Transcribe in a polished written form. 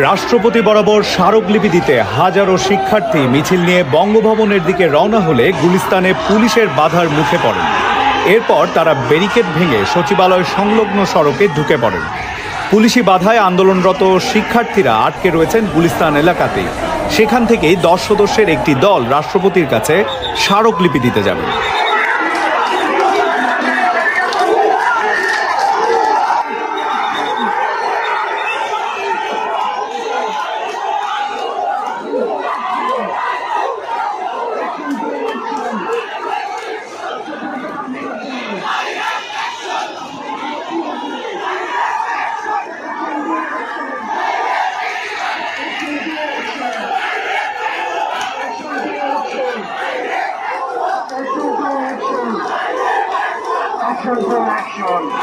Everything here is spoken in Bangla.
রাষ্ট্রপতি বরাবর স্মারকলিপি দিতে হাজারো শিক্ষার্থী মিছিল নিয়ে বঙ্গভবনের দিকে রওনা হলে গুলিস্তানে পুলিশের বাধার মুখে পড়েন। এরপর তারা ব্যারিকেড ভেঙে সচিবালয় সংলগ্ন সড়কে ঢুকে পড়েন। পুলিশি বাধায় আন্দোলনরত শিক্ষার্থীরা আটকে রয়েছেন গুলিস্তান এলাকাতেই। সেখান থেকেই 10 সদস্যের একটি দল রাষ্ট্রপতির কাছে স্মারকলিপি দিতে যাবে। Action!